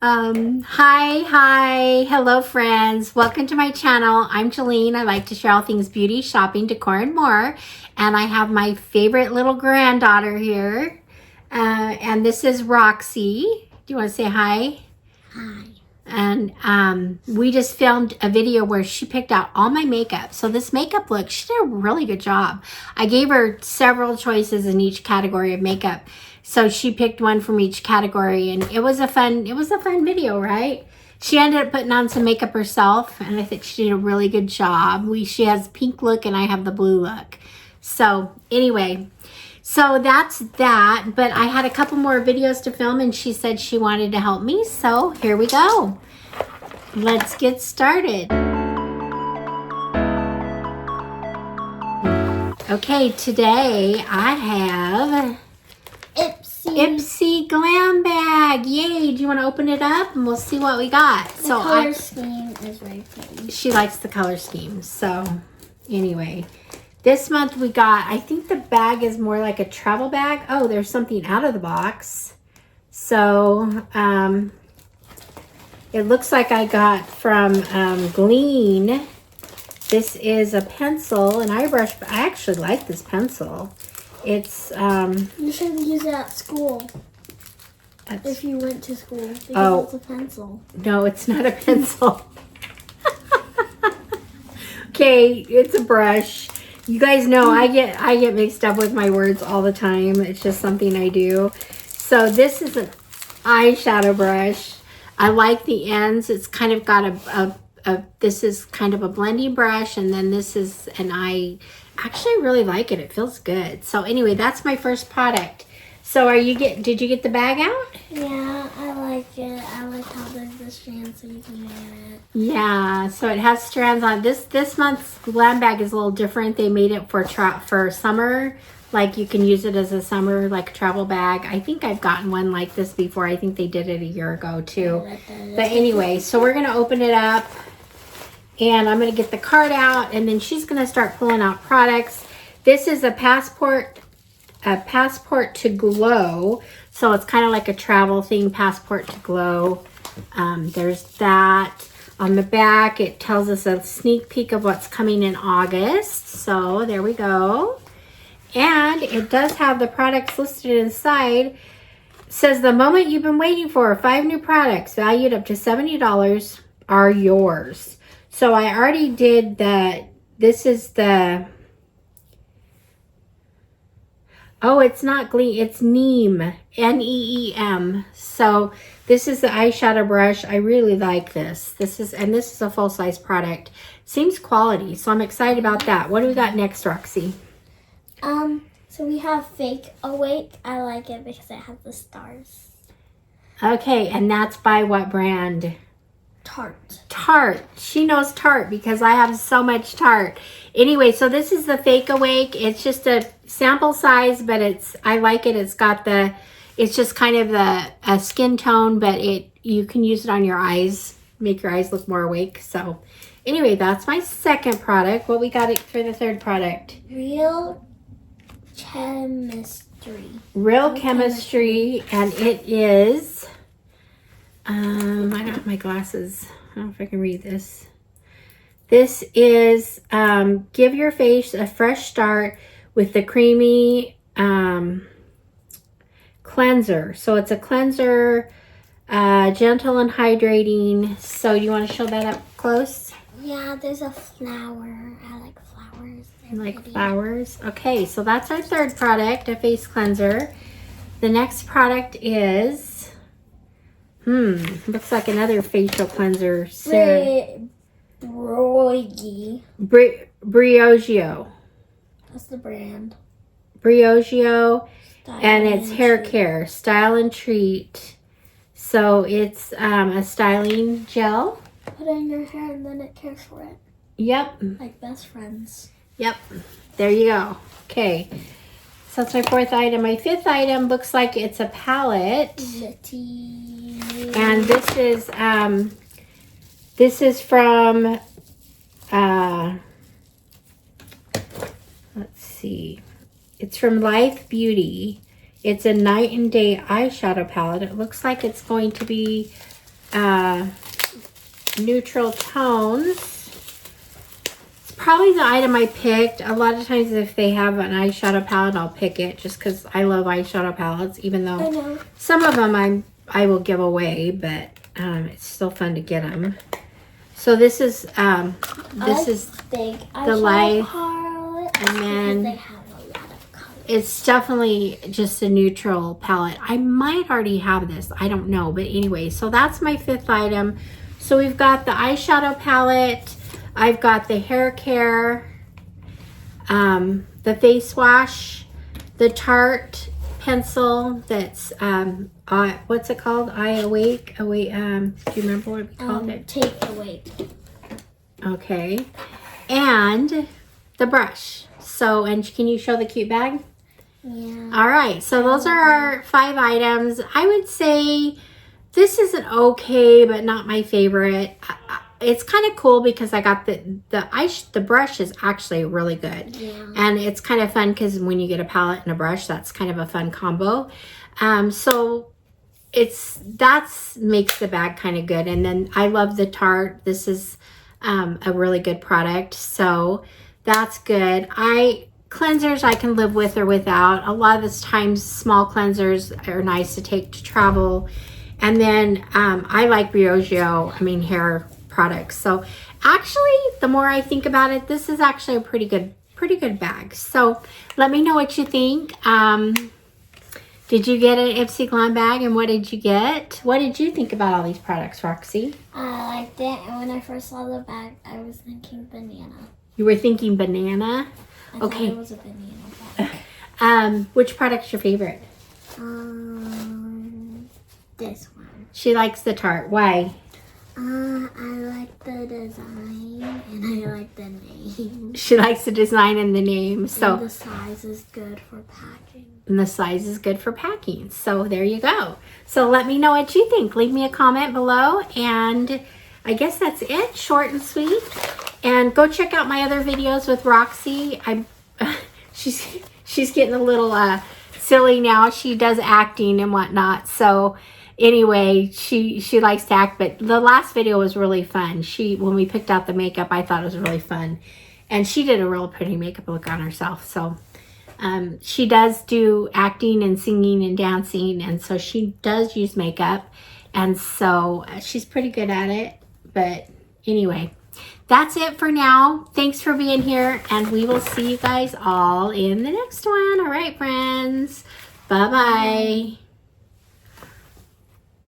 Hello friends. Welcome to my channel. I'm Jolene. I like to share all things beauty, shopping, decor, and more. And I have my favorite little granddaughter here. And this is Roxy. Do you want to say hi? Hi. And we just filmed a video where she picked out all my makeup. So this makeup look, she did a really good job. I gave her several choices in each category of makeup. So she picked one from each category, and it was a fun video, right? She ended up putting on some makeup herself, and I think she did a really good job. She has pink look and I have the blue look. So anyway, so that's that, but I had a couple more videos to film and she said she wanted to help me, so here we go. Let's get started. Okay, today I have Ipsy Glam Bag. Yay! Do you want to open it up and we'll see what we got? The color scheme is very pretty. She likes the color scheme. So anyway, this month we got, I think the bag is more like a travel bag. Oh, there's something out of the box. So it looks like I got from Glean. This is a pencil, an eye brush. I actually like this pencil. It's you should use it at school. If you went to school, because it's a pencil. No, it's not a pencil. Okay, it's a brush. You guys know I get mixed up with my words all the time. It's just something I do. So this is an eyeshadow brush. I like the ends. It's kind of got this is kind of a blending brush, and then this is actually really like it. It feels good. So anyway, that's my first product. So did you get the bag out? Yeah, I like it. I like how there's the strands so you can wear it. Yeah, so it has strands on. This month's Glam Bag is a little different. They made it for summer. Like you can use it as a summer like travel bag. I think I've gotten one like this before. I think they did it a year ago too. But anyway, so we're gonna open it up. And I'm going to get the card out, and then she's going to start pulling out products. This is a passport to glow. So it's kind of like a travel thing, passport to glow. There's that. On the back, it tells us a sneak peek of what's coming in August. So there we go. And it does have the products listed inside. It says the moment you've been waiting for, 5 new products valued up to $70 are yours. So I already did this is the, oh, it's not Gleam, it's Neem, N-E-E-M. So this is the eyeshadow brush. I really like this. This is a full-size product. Seems quality, so I'm excited about that. What do we got next, Roxy? So we have Fake Awake. I like it because it has the stars. Okay, and that's by what brand? Tarte. She knows Tarte because I have so much Tarte. Anyway, so this is the Fake Awake. It's just a sample size, but I like it. It's just kind of a skin tone, but you can use it on your eyes, make your eyes look more awake. So anyway, that's my second product. What we got for the third product? Real Chemistry. Real Chemistry, and it is... I don't have my glasses. I don't know if I can read this. This is give your face a fresh start with the creamy cleanser. So it's a cleanser, gentle and hydrating. So you want to show that up close? Yeah, there's a flower. I like flowers. You like flowers? Okay, so that's our third product, a face cleanser. The next product is... looks like another facial cleanser. Briogeo. That's the brand. Briogeo, and it's hair care, Style and Treat. So it's a styling gel. Put it in your hair and then it cares for it. Yep. Like best friends. Yep. There you go. Okay. So that's my fourth item. My fifth item looks like it's a palette. And this is from let's see. It's from Life Beauty. It's a night and day eyeshadow palette. It looks like it's going to be neutral tones. Probably the item I picked. A lot of times if they have an eyeshadow palette, I'll pick it just because I love eyeshadow palettes, even though some of them I will give away, but it's still fun to get them. So this is the light, and then they have a lot of colors. It's definitely just a neutral palette. I might already have this, I don't know, but anyway, so that's my 5th item. So we've got the eyeshadow palette, I've got the hair care, the face wash, the Tarte pencil that's, what's it called? Awake? Do you remember what we called it? Take Awake. Okay. And the brush. So, and can you show the cute bag? Yeah. All right. So those are our 5 items. I would say this is an okay, but not my favorite. It's kind of cool because I got the brush is actually really good. Yeah. And it's kind of fun because when you get a palette and a brush, that's kind of a fun combo. So that makes the bag kind of good. And then I love the Tarte. This is a really good product. So that's good. Cleansers I can live with or without. A lot of the times small cleansers are nice to take to travel. And then I like Briogeo, hair products. So actually, the more I think about it, this is actually a pretty good bag. So let me know what you think. Did you get an Ipsy Glam bag, and what did you get? What did you think about all these products, Roxy? I liked it, and when I first saw the bag, I was thinking banana. You were thinking banana? I thought it was a banana bag. Which product's your favorite? This one. She likes the Tarte. Why? I like the design, and I like the name. She likes the design and the name. So and the size is good for packing. And the size is good for packing. So there you go. So let me know what you think. Leave me a comment below. And I guess that's it. Short and sweet. And go check out my other videos with Roxy. She's getting a little silly now. She does acting and whatnot. So anyway, she likes to act, but the last video was really fun. When we picked out the makeup, I thought it was really fun. And she did a real pretty makeup look on herself. So she does do acting and singing and dancing, and so she does use makeup. And so she's pretty good at it. But anyway, that's it for now. Thanks for being here, and we will see you guys all in the next one. All right, friends. Bye-bye.